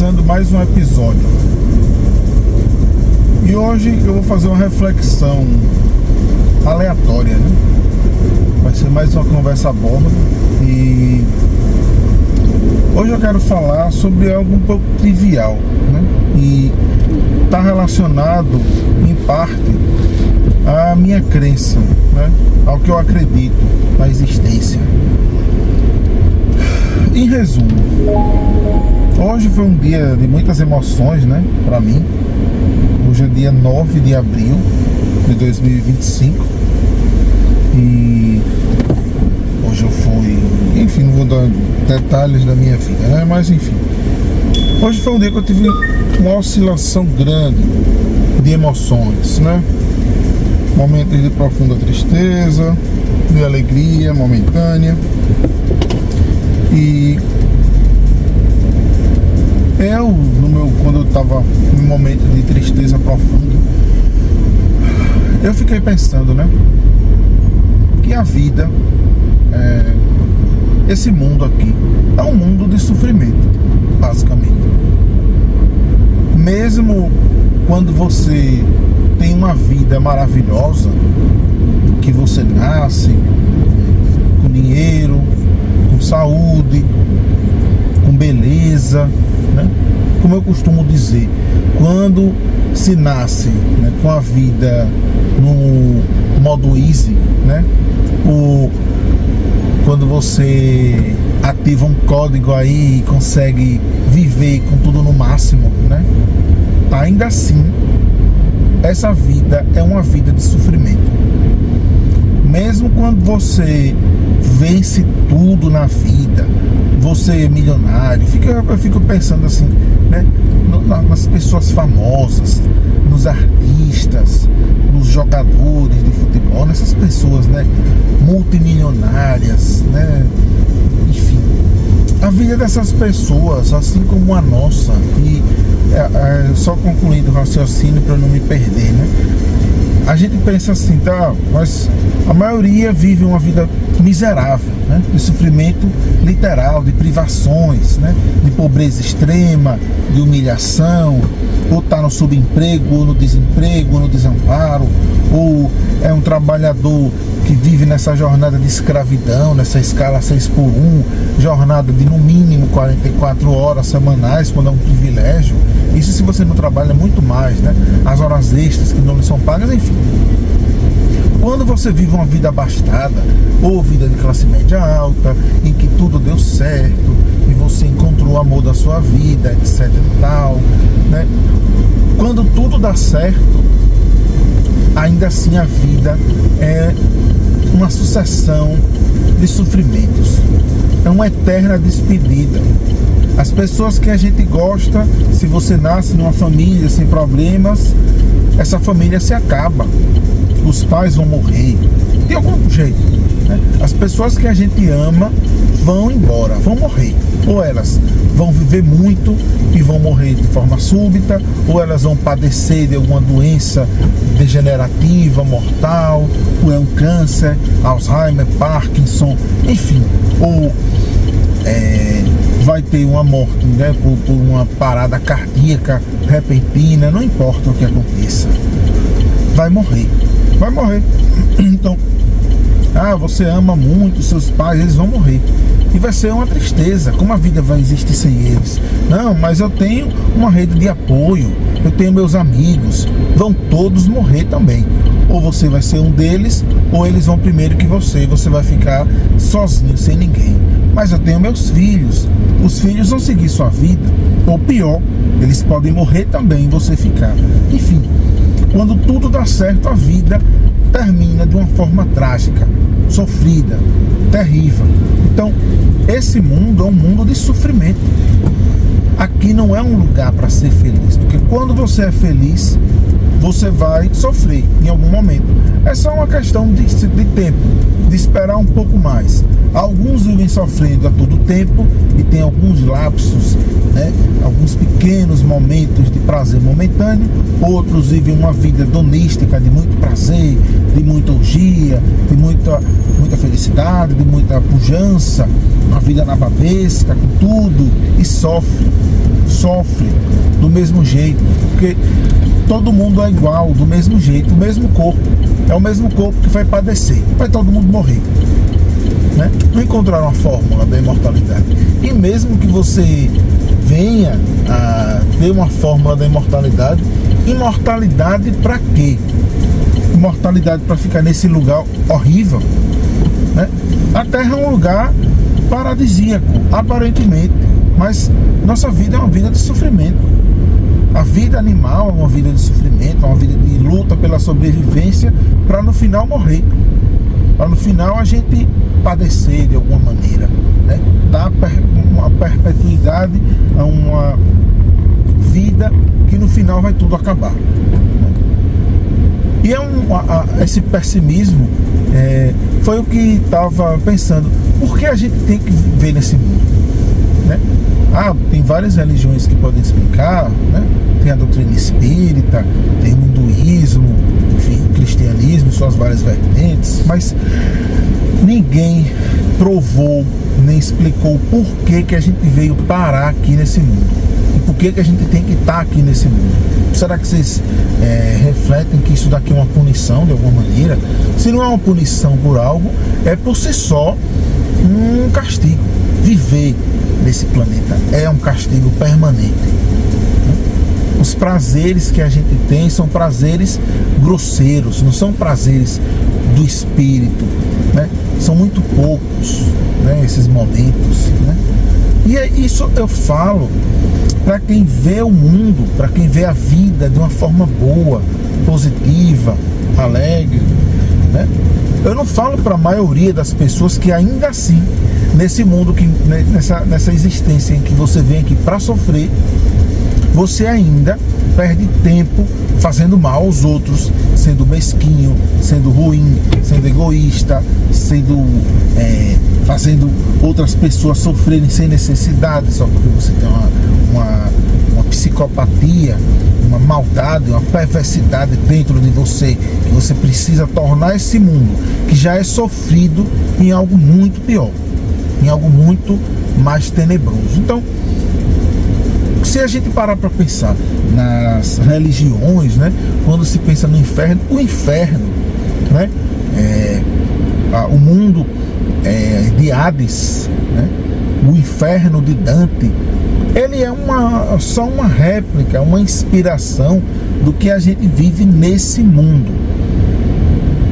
começando mais um episódio. E hoje eu vou fazer uma reflexão aleatória, né? Vai ser mais uma conversa borda. E hoje eu quero falar sobre algo um pouco trivial, né? E está relacionado em parte à minha crença, né? Ao que eu acredito na existência. Em resumo, hoje foi um dia de muitas emoções, né, para mim. Hoje é dia 9 de abril de 2025 e hoje eu fui, enfim, não vou dar detalhes da minha vida, né, mas enfim. Hoje foi um dia que eu tive uma oscilação grande de emoções, né, momentos de profunda tristeza, de alegria momentânea. E quando eu estava em um momento de tristeza profunda, eu fiquei pensando, né, que a vida, esse mundo aqui, é um mundo de sofrimento, basicamente. Mesmo quando você tem uma vida maravilhosa, que você nasce com dinheiro, com saúde, com beleza, né? Como eu costumo dizer, quando se nasce, né, com a vida no modo easy, né? Ou quando você ativa um código aí e consegue viver com tudo no máximo, né? Ainda assim, essa vida é uma vida de sofrimento. Mesmo quando você vence tudo na vida, você é milionário, eu fico pensando assim, né, nas pessoas famosas, nos artistas, nos jogadores de futebol, nessas pessoas, né, multimilionárias, né, enfim, a vida dessas pessoas, assim como a nossa, e só concluindo o raciocínio para eu não me perder, né, a gente pensa assim, tá, mas a maioria vive uma vida miserável, né? De sofrimento literal, de privações, né? De pobreza extrema, de humilhação, ou tá no subemprego, ou no desemprego, ou no desamparo, ou é um trabalhador que vive nessa jornada de escravidão, nessa escala 6x1, jornada de no mínimo 44 horas semanais, quando é um privilégio. Isso se você não trabalha muito mais, né? As horas extras que não lhe são pagas, enfim. Quando você vive uma vida abastada, ou vida de classe média alta, em que tudo deu certo, e você encontrou o amor da sua vida, etc e tal, né? Quando tudo dá certo, ainda assim a vida é uma sucessão de sofrimentos. É uma eterna despedida. As pessoas que a gente gosta, se você nasce numa família sem problemas, essa família se acaba. Os pais vão morrer, de algum jeito, né? As pessoas que a gente ama vão embora, vão morrer. Ou elas vão viver muito e vão morrer de forma súbita, ou elas vão padecer de alguma doença degenerativa, mortal, ou é um câncer, Alzheimer, Parkinson, enfim, ou vai ter uma morte, né, por uma parada cardíaca repentina, não importa o que aconteça, vai morrer. Então, você ama muito seus pais, eles vão morrer. E vai ser uma tristeza, como a vida vai existir sem eles? Não, mas eu tenho uma rede de apoio, eu tenho meus amigos, vão todos morrer também. Ou você vai ser um deles, ou eles vão primeiro que você, e você vai ficar sozinho, sem ninguém. Mas eu tenho meus filhos, os filhos vão seguir sua vida, ou pior, eles podem morrer também e você ficar. Enfim, quando tudo dá certo, a vida termina de uma forma trágica, sofrida, terrível. Então, esse mundo é um mundo de sofrimento. Aqui não é um lugar para ser feliz, porque quando você é feliz, você vai sofrer em algum momento. É só uma questão de tempo, de esperar um pouco mais. Alguns vivem sofrendo a todo tempo e tem alguns lapsos, né? Alguns pequenos momentos de prazer momentâneo. Outros vivem uma vida hedonística de muito prazer, de muita orgia, de muita felicidade, de muita pujança, uma vida nababesca com tudo, e sofre sofre do mesmo jeito, porque todo mundo é igual, do mesmo jeito, o mesmo corpo. É o mesmo corpo que vai padecer, vai todo mundo morrer, né? Não encontraram a fórmula da imortalidade. E mesmo que você venha a ter uma fórmula da imortalidade, imortalidade para quê? Imortalidade para ficar nesse lugar horrível, né? A Terra é um lugar paradisíaco, aparentemente, mas nossa vida é uma vida de sofrimento. A vida animal é uma vida de sofrimento, é uma vida de luta pela sobrevivência, para no final morrer, para no final a gente padecer de alguma maneira, né? Dar uma perpetuidade a uma vida que no final vai tudo acabar, né? E esse pessimismo foi o que estava pensando. Por que a gente tem que viver nesse mundo, né? Tem várias religiões que podem explicar, né? Tem a doutrina espírita, tem o hinduísmo, enfim, o cristianismo, suas várias vertentes, mas ninguém provou nem explicou por que a gente veio parar aqui nesse mundo e por que a gente tem que estar aqui nesse mundo. Será que vocês refletem que isso daqui é uma punição de alguma maneira? Se não é uma punição por algo, é por si só um castigo. Viver nesse planeta é um castigo permanente. Os prazeres que a gente tem são prazeres grosseiros, não são prazeres do espírito, né? São muito poucos, né, esses momentos, né? E isso eu falo para quem vê o mundo, para quem vê a vida de uma forma boa, positiva, alegre, né? Eu não falo para a maioria das pessoas que ainda assim, nesse mundo, nessa existência em que você vem aqui para sofrer, você ainda perde tempo fazendo mal aos outros, sendo mesquinho, sendo ruim, sendo egoísta, fazendo outras pessoas sofrerem sem necessidade, só porque você tem uma psicopatia, uma maldade, uma perversidade dentro de você, que você precisa tornar esse mundo, que já é sofrido, em algo muito pior, em algo muito mais tenebroso. Então, se a gente parar para pensar nas religiões, né, quando se pensa no inferno, o inferno, né, o mundo de Hades, né, o inferno de Dante, ele é só uma réplica, uma inspiração do que a gente vive nesse mundo.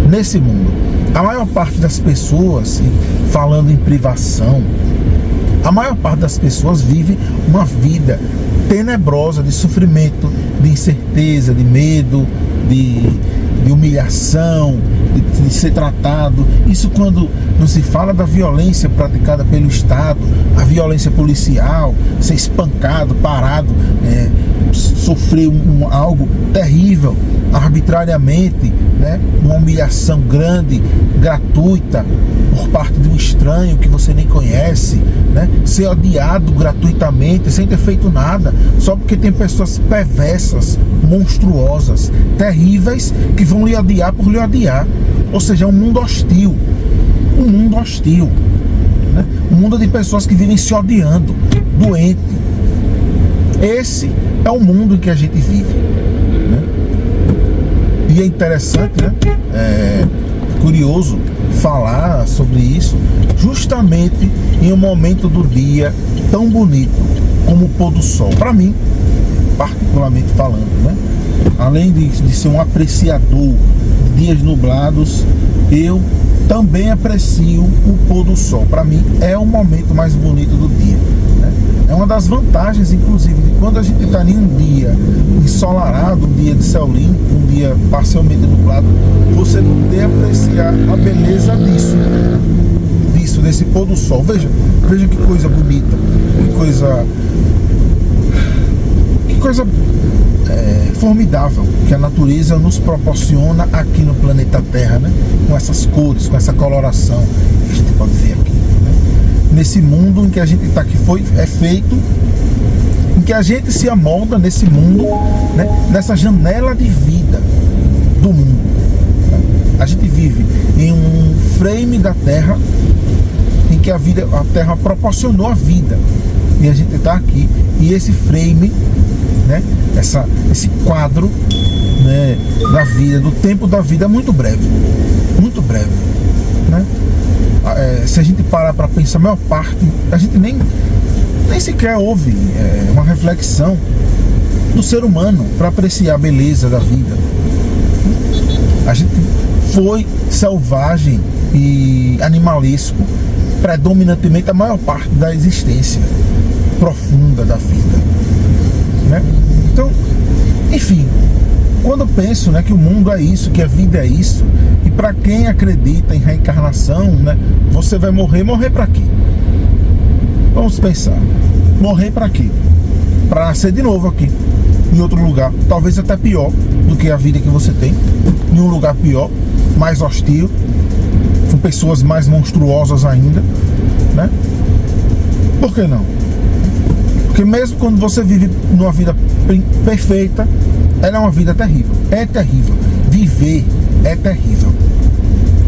Nesse mundo, a maior parte das pessoas, falando em privação, a maior parte das pessoas vive uma vida tenebrosa de sofrimento, de incerteza, de medo, de humilhação, de ser tratado. Isso quando não se fala da violência praticada pelo Estado, a violência policial, ser espancado, parado, sofrer algo terrível arbitrariamente, né? Uma humilhação grande, gratuita, por parte de um estranho que você nem conhece, né? Ser odiado gratuitamente, sem ter feito nada, só porque tem pessoas perversas, monstruosas, terríveis, que vão lhe odiar por lhe odiar. Ou seja, é um mundo hostil. Um mundo hostil, né? Um mundo de pessoas que vivem se odiando, doente. Esse é o mundo em que a gente vive, né? E é interessante, né? Curioso falar sobre isso justamente em um momento do dia tão bonito como o pôr do sol. Para mim, particularmente falando, né? Além de ser um apreciador de dias nublados, eu também aprecio o pôr do sol. Para mim é o momento mais bonito do dia, né? É uma das vantagens, inclusive, de quando a gente está em um dia ensolarado, um dia de céu limpo, um dia parcialmente nublado, você poder apreciar a beleza desse pôr do sol. Veja que coisa bonita, que coisa formidável que a natureza nos proporciona aqui no planeta Terra, né? Com essas cores, com essa coloração que a gente pode ver aqui, né? Nesse mundo em que a gente está, que é feito, em que a gente se amolda nesse mundo, né? Nessa janela de vida do mundo, né? A gente vive em um frame da Terra em que a Terra proporcionou a vida. e a gente está aqui, e esse frame, né, esse quadro, né, da vida, do tempo da vida é muito breve, né? Se a gente parar para pensar, a maior parte, a gente nem sequer ouve uma reflexão do ser humano para apreciar a beleza da vida. A gente foi selvagem e animalesco predominantemente a maior parte da existência profunda da vida, né? Então, enfim, quando eu penso, né, que o mundo é isso, que a vida é isso, e para quem acredita em reencarnação, né, você vai morrer para quê? Vamos pensar, morrer para quê? Para nascer de novo aqui, em outro lugar, talvez até pior do que a vida que você tem, em um lugar pior, mais hostil, com pessoas mais monstruosas ainda, né? Por que não? Porque mesmo quando você vive numa vida perfeita, ela é uma vida terrível. É terrível. Viver é terrível.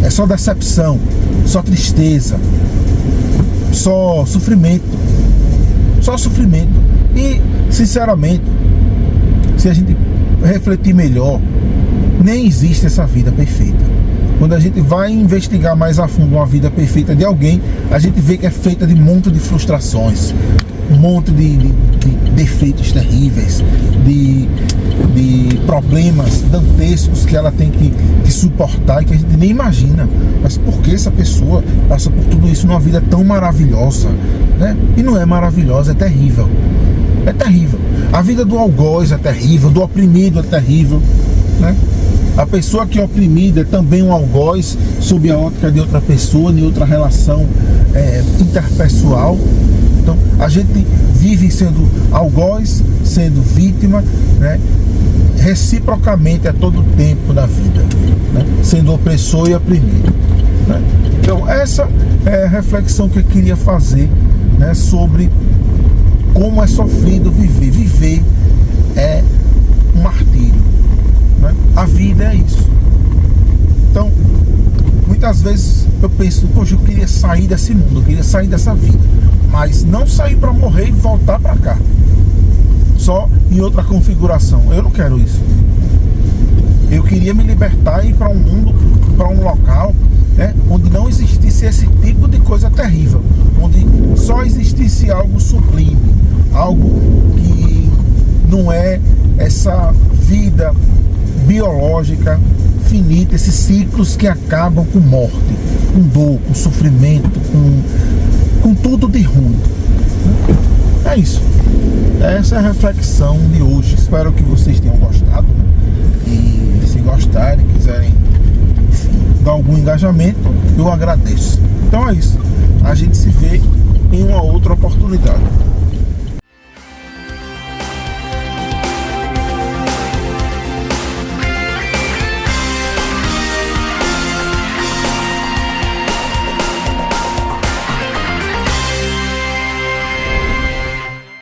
É só decepção, só tristeza, só sofrimento. Só sofrimento. E, sinceramente, se a gente refletir melhor, nem existe essa vida perfeita. Quando a gente vai investigar mais a fundo uma vida perfeita de alguém, a gente vê que é feita de um monte de frustrações, um monte de defeitos terríveis, de problemas dantescos que ela tem que suportar e que a gente nem imagina. Mas por que essa pessoa passa por tudo isso numa vida tão maravilhosa, né? E não é maravilhosa, é terrível. É terrível. A vida do algoz é terrível, do oprimido é terrível, né? A pessoa que é oprimida é também um algoz sob a ótica de outra pessoa, de outra relação interpessoal. Então, a gente vive sendo algoz, sendo vítima, né, reciprocamente a todo tempo da vida, né, sendo opressor e oprimido, né? Então, essa é a reflexão que eu queria fazer, né, sobre como é sofrido viver. Viver é um martírio, né? A vida é isso. Então, muitas vezes eu penso, poxa, eu queria sair desse mundo, eu queria sair dessa vida, mas não sair para morrer e voltar para cá, só em outra configuração. Eu não quero isso. Eu queria me libertar e ir para um mundo, para um local, né, onde não existisse esse tipo de coisa terrível, onde só existisse algo sublime, algo que não é essa vida biológica finita, esses ciclos que acabam com morte, com dor, com sofrimento, com tudo de ruim. É isso. Essa é a reflexão de hoje. Espero que vocês tenham gostado, né? E se gostarem, quiserem, enfim, dar algum engajamento, eu agradeço. Então é isso. A gente se vê em uma outra oportunidade.